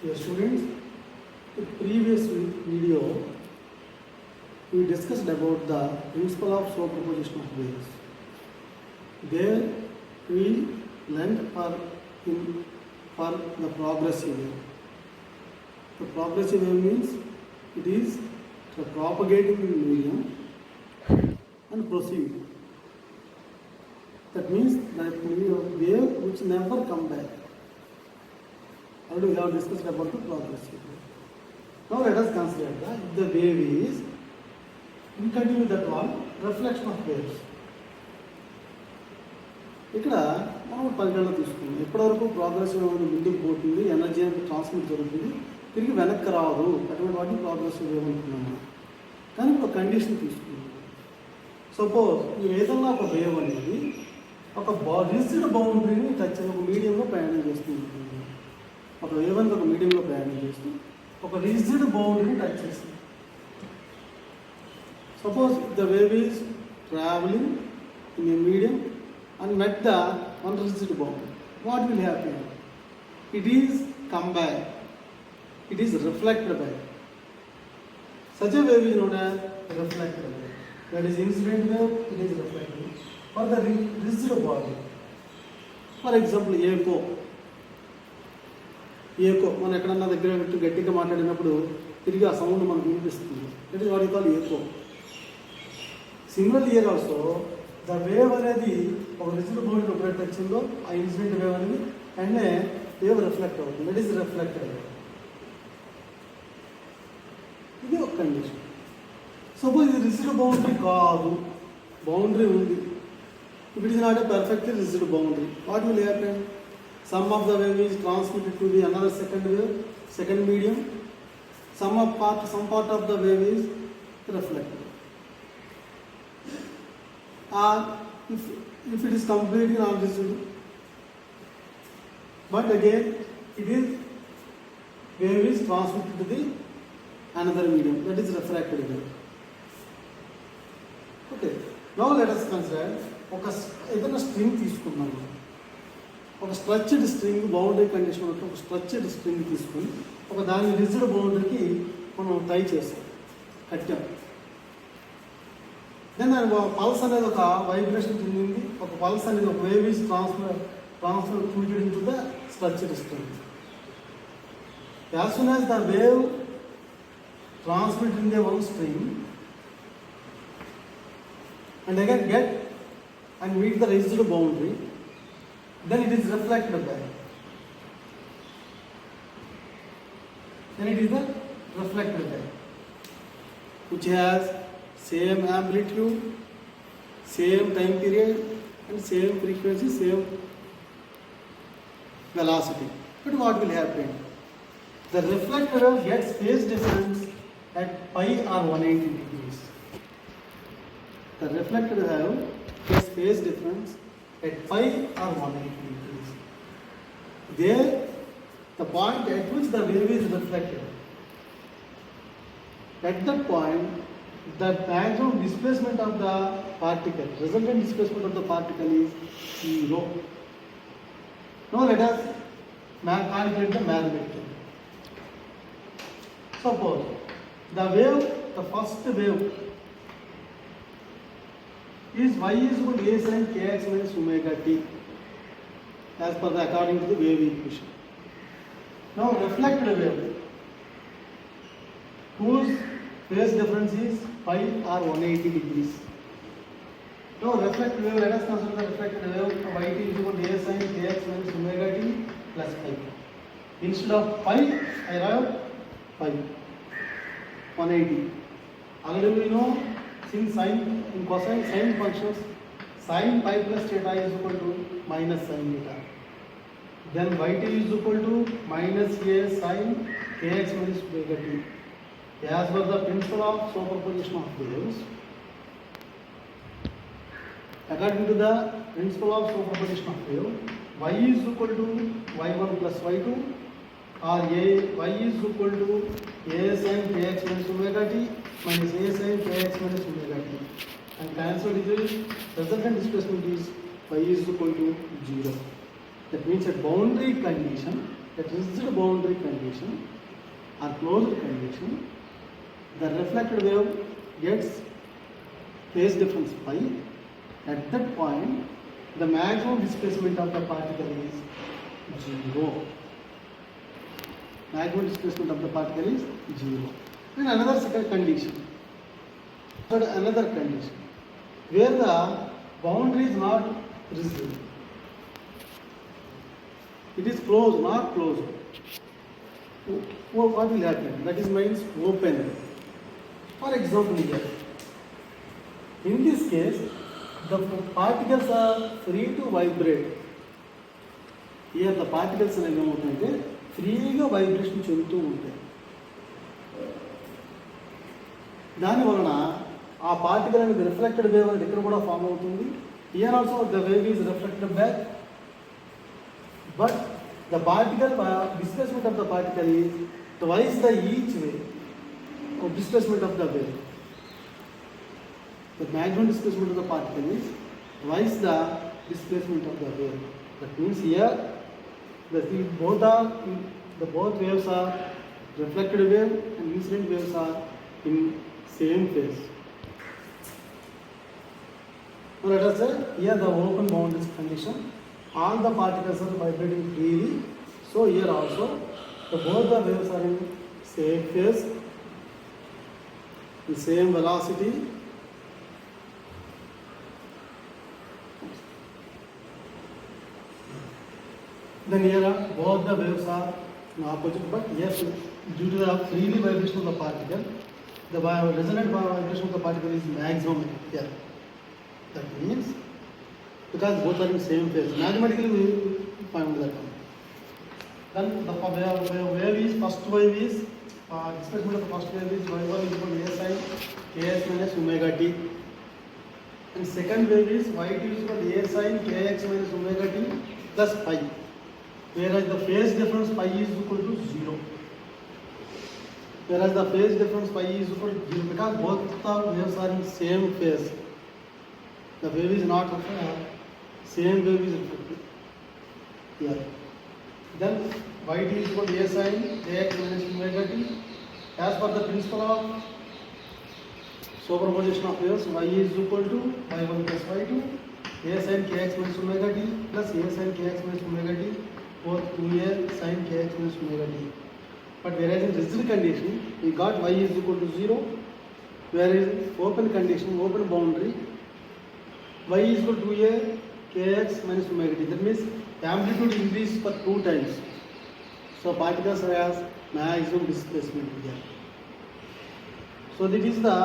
Dear students, in previous video we discussed about the principle of superposition of waves. There we learned for the progressive wave. The progressive wave means it is propagating in medium and proceed. That means that wave which never come back. Already we have discussed about the progressive wave. Now let us consider that if the wave is, we continue that one, reflection of waves. ఇక్కడ మనం పరిగణన తీసుకున్నాం ఎప్పటివరకు progressive wave ముందుకు పోతుంది, energy అనేది transmit జరుగుతుంది, తిరిగి వెనక్కి రాదు, అటువంటి వాటిని ప్రోగ్రెసివ్ వేవ్ అనుకున్నాము. కానీ ఇప్పుడు కండిషన్ తీసుకున్నాం. సపోజ్ ఏదన్నా ఒక వేవ్ అనేది ఒక రిజిడ్ బౌండరీని టచ్ ఒక మీడియంలో ప్రయాణం చేస్తుంది. ఒక వేవ్ అనేది ఒక మీడియంలో ప్రయాణం చేస్తూ ఒక రిజిడ్ బౌండరీని టచ్ చేస్తుంది. Suppose the wave is traveling in a medium and met the unrestricted boundary. What will happen? It is come back. It is reflected back. Such a wave is known as reflected wave. That is incident wave, it is reflected. For the resisted body. For example, echo. మనం ఎక్కడన్నా దగ్గర గట్టిగా మాట్లాడినప్పుడు తిరిగి ఆ sound మనకు వినిపిస్తుంది. That is what you call echo. Similar here also the wave అనేది ఒక రిజిడ్ బౌండరీ ఎప్పుడైతే వచ్చిందో ఆ ఇన్సిడెంట్ వేవ్ అనేది అండ్ వేవ్ రిఫ్లెక్ట్ అవుతుంది. That is reflected wave. ఇది ఒక కండిషన్. సపోజ్ ఇది రిజిడ్ బౌండరీ కాదు, బౌండరీ ఉంది. If it is not a perfectly rigid boundary, what will happen? Some of the wave is transmitted to the another second wave, second medium. Some part of the wave is reflected. Or if it is completely non-residue, but again wave is transmitted to the another medium, that is refracted wave. Okay. Now let us consider ఏదైనా string తీసుకున్నాము. ఒక structured string boundary condition ఒక structured string తీసుకొని ఒక దాని rigid బౌండరీకి మనం టై చేస్తాం, కట్టాం. దెన్ పల్స్ అనేది ఒక వైబ్రేషన్ చెందింది. ఒక పల్స్ అనేది ఒక wave is transmitted into the structured string. As soon as the wave transmitted in the one string and again get and meet the rigid boundary, then it is reflected back. Then it is the reflected back, which has same amplitude, same time period, and same frequency, same velocity. But what will happen? The reflected wave gets phase difference at pi or 180 degrees. The reflected wave gets phase difference at pi or 180 degrees. There, the point at which the wave is reflected, at that point, the maximum displacement of the particle, resultant displacement of the particle is 0. Now let us calculate the magnitude. Suppose the wave, the first wave is y is equal to a sin kx minus omega t as per the according to the wave equation. Now reflected wave whose phase difference is pi or 180 degrees. Now reflected wave, let us consider the reflected wave y t is equal to a sin kx minus omega t plus pi. Instead of pi I write pi 180. Already we know since sine in cosine sine functions, sin pi plus theta is equal to minus sin theta. Then yt is equal to minus a sin kx minus omega t. As per the principle of superposition of waves, according to the principle of superposition of wave, y is equal to y1 plus y2, or y is equal to a sin kx minus omega t minus a sin kx minus omega t, and cancelled is resultant displacement is y is equal to 0. That means at boundary condition at rigid boundary condition or closed condition, the reflected wave gets phase difference pi. At that point, the maximum displacement of the particle is 0. Maximum displacement of the particle is 0. And another second condition, another condition, where the boundary is not rigid. It is closed, not closed. What will happen? That is means open. For example here, in this case, the particles are free to vibrate. Here the particles are ఫ్రీగా vibration చెందుతూ ఉంటాయి. దానివలన ఆ particle అనేది reflected wave అనేది ఇక్కడ కూడా form అవుతుంది. Here also the wave is reflected back, but the particle displacement of the particle is twice the each way of displacement of the wave. The maximum displacement of the particle is twice the displacement of the wave. That means here both waves are reflected wave and incident waves are in same phase. Now let us say here the open boundary condition, all the particles are vibrating freely. So here also both the waves are in same phase, the same velocity. Then here both the waves are in opposite, but yes, due to the freely vibration of the particle, the resonant vibration of the particle is maximum here. That means because both are in same phase, mathematically we find that one. Then the wave is, first wave is displacement of the first wave is y1 equal to a sin kx minus omega t, and second wave is y2 is equal to a sin kx minus omega t plus pi, whereas the phase difference pi is equal to 0. Whereas the phase difference pi is equal to 0 because both the waves are in same phase. The wave is not same wave is reflected here. Then y2 is equal to a sin kx minus omega t. As per the principle of superposition of waves, y is equal to y1 plus y2, a sin kx minus omega t plus a sin kx minus omega t, or 2a sin kx minus omega t. But whereas in rigid condition, we got y is equal to 0, whereas open condition, open boundary, y is equal to 2a kx minus omega t. That means the amplitude increases for 2 times. So particles has maximum displacement here. So that is the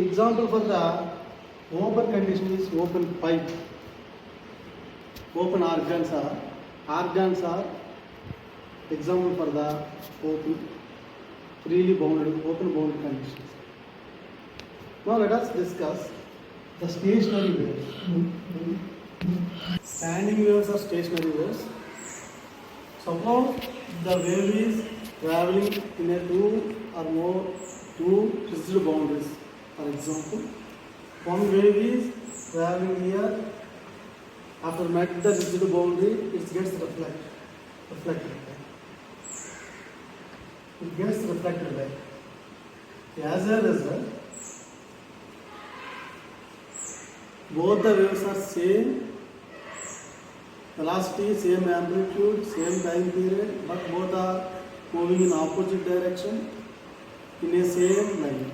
example for the open condition is open pipe. Open organs are example for the open, freely bounded, open bounded conditions. Now let us discuss the stationary waves. Standing waves are stationary waves. Suppose the wave is traveling in a two rigid boundaries. For example, one wave is traveling here. After met the rigid boundary, it gets reflected. It gets reflected back. As a result, both the waves are same velocity, same amplitude, same time period, but both are moving in opposite direction in a same line.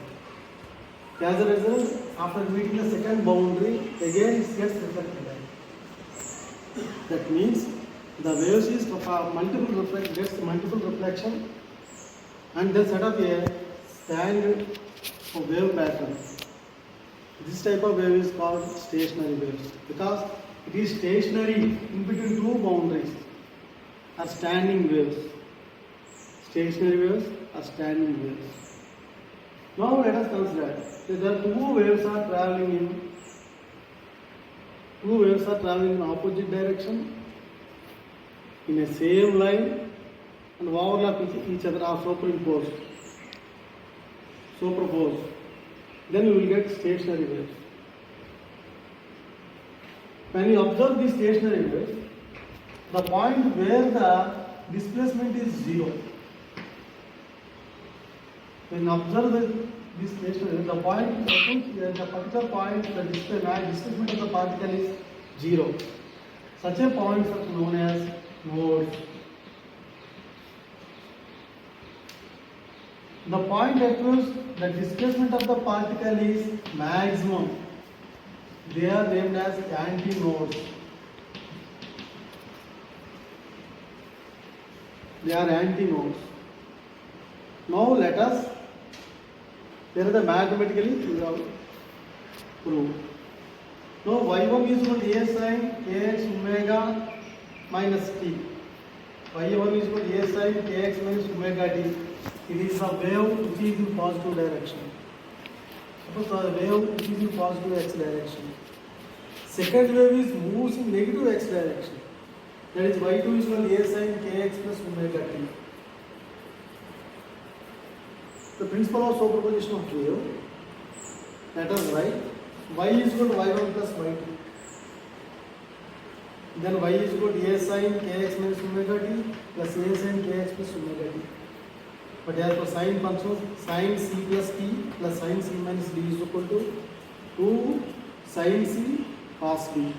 As a result, after meeting the second boundary, again it gets reflected back. That means the waves is gets multiple reflection, and then set up a standard wave pattern. This type of wave is called stationary waves because it is stationary in between two boundaries are standing waves. Stationary waves are standing waves. Now let us consider that the two waves are traveling in opposite direction in a same line and overlap each other or superposed. Then you will get stationary waves. When you observe these stationary waves, the point where the displacement is 0. When observe this stationary, the point, the particular point, the displacement of the particle is 0. Such a point is known as node. The point at which the displacement of the particle is maximum, they are named as antinodes. They are antinodes. Now let us, there is a mathematically prove. Now y1 is equal to a sin kx omega minus t. y1 is equal to a sin kx minus omega t. It is a wave which is in positive direction. Suppose the wave which is in positive x direction. Second wave is moves in negative x direction. That is y2 is equal to a sin kx plus omega t. The principle of superposition of wave, let us write y is equal to y1 plus y2. Then y is equal to a sin kx minus omega t plus a sin kx plus omega t. But as for sine function, sin c plus t plus sin c minus d is equal to 2 sin c cos d.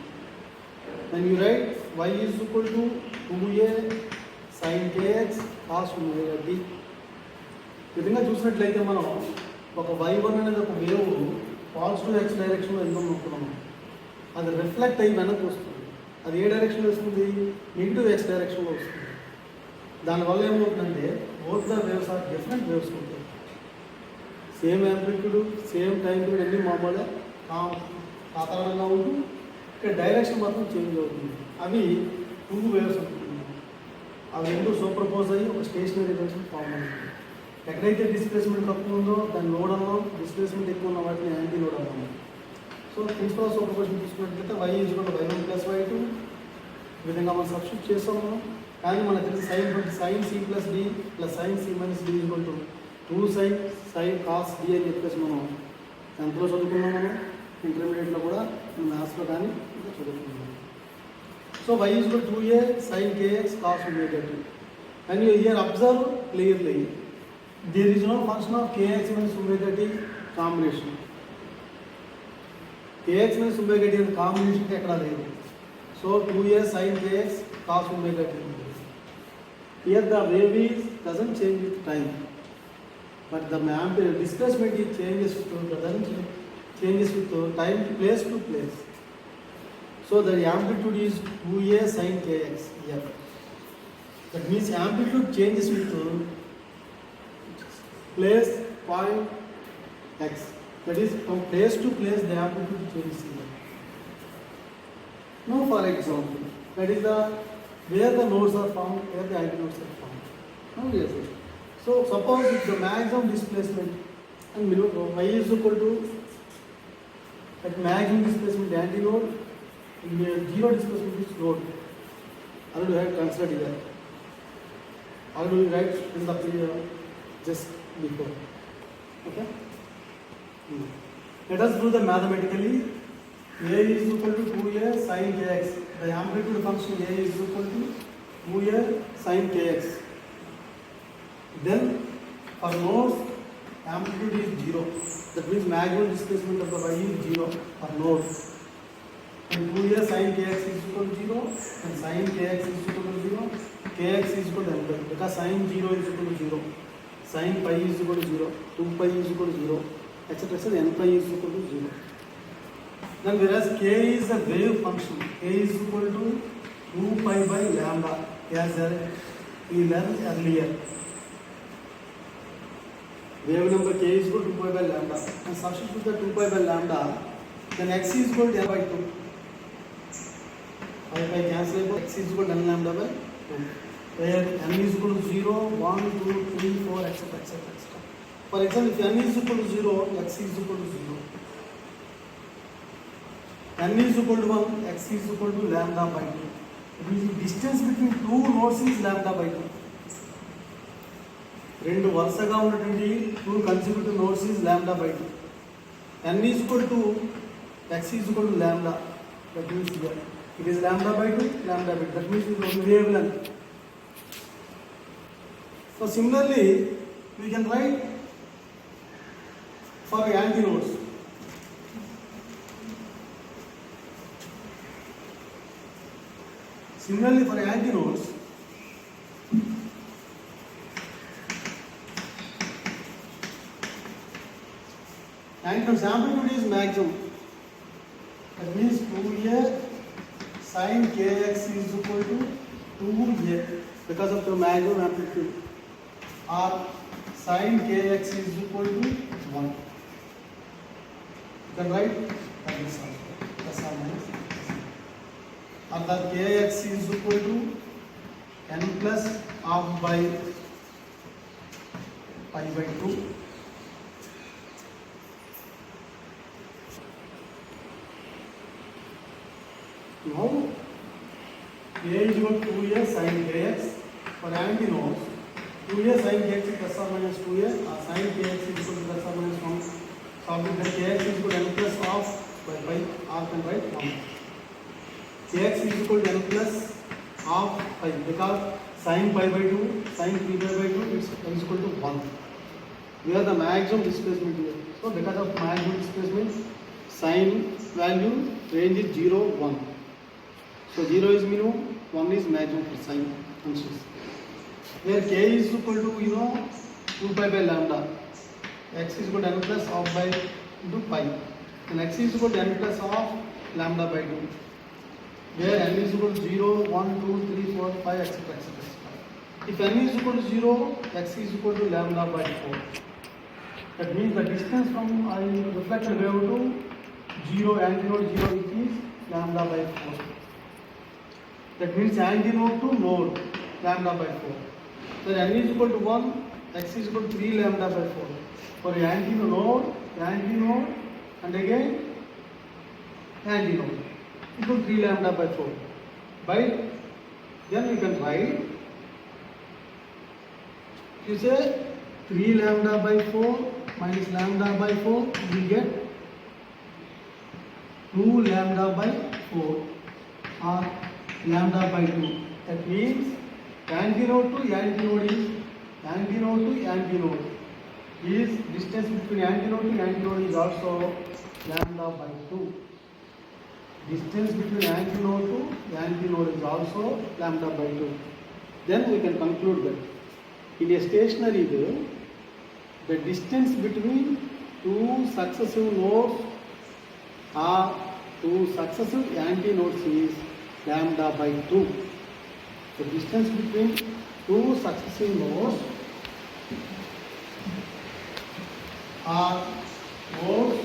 Then you write y is equal to 2a sin kx cos omega t. విధంగా చూసినట్లయితే మనం ఒక y1 అనేది ఒక wave positive x డైరెక్షన్లో వెళ్దాం అనుకున్నాము. అది రిఫ్లెక్ట్ అయ్యి వెనక్కి వస్తుంది. అది ఏ డైరెక్షన్లో వస్తుంది? నెగిటివ్ x డైరెక్షన్లో వస్తుంది. దానివల్ల ఏమవుతుందంటే both the waves are different waves ఉంటాయి. Same amplitude, same time period అన్నీ మామూలుగా సాధారణంగా ఉంటూ ఇక్కడ డైరెక్షన్ మాత్రం చేంజ్ అవుతుంది. అవి 2 వేవ్స్ అనుకుంటున్నాం. అవి రెండు సూపర్పోజ్ అయ్యి ఒక స్టేషనరీ డైరెక్షన్ ఫామ్ అవుతుంది. ఎక్కడైతే డిస్ప్లేస్మెంట్ తక్కువ ఉందో దాన్ని లోడ్ అన్నాం, డిస్ప్లేస్మెంట్ ఎక్కువ ఉన్న వాటిని యాంటీ లోడ్ అన్నాం. సో ప్రిన్సిపల్ ఆఫ్ సూపర్పోజిషన్ తీసుకున్నట్లయితే y is equal to y1 plus y2 ఈ విధంగా మనం సబ్స్టిట్యూట్ చేస్తాము. కానీ మనకు తెలిసి sine C plus D plus sine C minus D equal to 2 sine cos D అని చెప్పేసి మనం ఎంతలో చదువుకున్నాం, మనం ఇంటర్మీడియట్లో కూడా మ్యాథ్స్లో కానీ ఇంకా చదువుకున్నాం. So y is equal 2a sin kx cos omega t. And you here observe clearly there is no function of kx minus omega t combination. kx minus omega t అనేది కాంబినేషన్ ఎక్కడ లేదు. So 2a sin kx cos omega t. Here the wave is doesn't change with time, but the displacement is changes with time, place to place. So the amplitude is 2a sin kx here. That means amplitude changes with place, point, x. That is from place to place the amplitude changes here. Now for example, that is the where the nodes are found, where the antinodes are found. Now yes. So suppose if the maximum displacement and y is equal to at maximum displacement antinode, zero displacement is node. I will have considered here. I will write in the just before. Okay. Let us do the mathematically. A is equal to 2a sin kx. The amplitude function a is equal to 2a sin kx. Then for nodes amplitude is 0. That means maximum displacement of the y is 0 for node. And 2a sin kx is equal to 0 and sin kx is equal to 0. Kx is equal to n because sin 0 is equal to 0. Sin pi is equal to 0. 2 pi is equal to 0. Etc. n pi is equal to 0. Then whereas k is a wave function, k is equal to 2 pi by lambda as we learned earlier. Wave number k is equal to 2 pi by lambda and substitute the 2 pi by lambda, then x is equal to n by 2. Pi by cancel, x is equal to n lambda by 2. Where n is equal to 0, 1, 2, 3, 4, etc. etc. For example, if n is equal to 0, x is equal to 0. N is equal to 1, x is equal to lambda by 2. It means the distance between two nodes is lambda by 2. రెండు వరుసగా ఉన్నటువంటి 2 consecutive nodes is lambda by 2. N is equal to x is equal to lambda. That means here it is lambda by 2, lambda by 2. That means it is wavelength. So similarly, we can write for antinodes. Similarly, for antinodes, antinode's amplitude is maximum. That means 2a sin kx is equal to 2a because of the maximum amplitude, or sin kx is equal to 1. You can write that is plus or minus. Or the kx is equal to n plus half by pi by 2. Now, a is equal to 2a sin kx. For antinodes, 2a sin kx is plus or minus 2a, or sin kx is equal to plus or minus 1. Solving the kx is equal to n plus half by pi, r can write 1. Kx is equal to n plus half pi because sin pi by 2, sin 3 pi by 2 is equal to 1. We have the maximum displacement here. So because of maximum displacement, sin value range is 0, 1. So 0 is minimum, 1 is maximum for sin functions. Where k is equal to 2 pi by lambda, x is equal to n plus half by into pi, and x is equal to n plus half lambda by 2. Where n is equal to 0, 1, 2, 3, 4, 5, etc. etc. If n is equal to 0, x is equal to lambda by 4. That means the distance from reflected wave to 0, antinode 0, which is lambda by 4. That means antinode to node, lambda by 4. So n is equal to 1, x is equal to 3 lambda by 4. For antinode, and again antinode equal to 3 lambda by 4. By then we can write, you say 3 lambda by 4 minus lambda by 4, we get 2 lambda by 4 or lambda by 2. That means antinode to antinode is distance between antinode to antinode is also lambda by 2. Distance between antinode to antinode is also lambda by 2. Then we can conclude that in a stationary wave, the distance between two successive nodes or two successive antinodes is lambda by 2. The distance between two successive nodes or nodes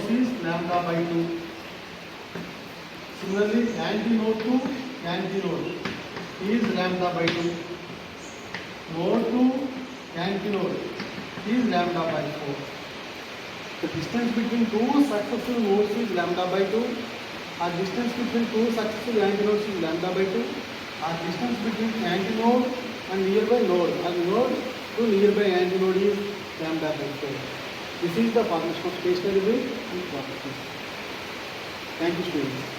is lambda by 2. Similarly, antinode to antinode is lambda by 2. Node to antinode is lambda by 4. The distance between two successive nodes is lambda by 2. Or distance between two successive antinodes is lambda by 2. Or distance between antinode and nearby node, or node to nearby antinode is lambda by 4. This is the formation of stationary wave and vortices. Thank you, students.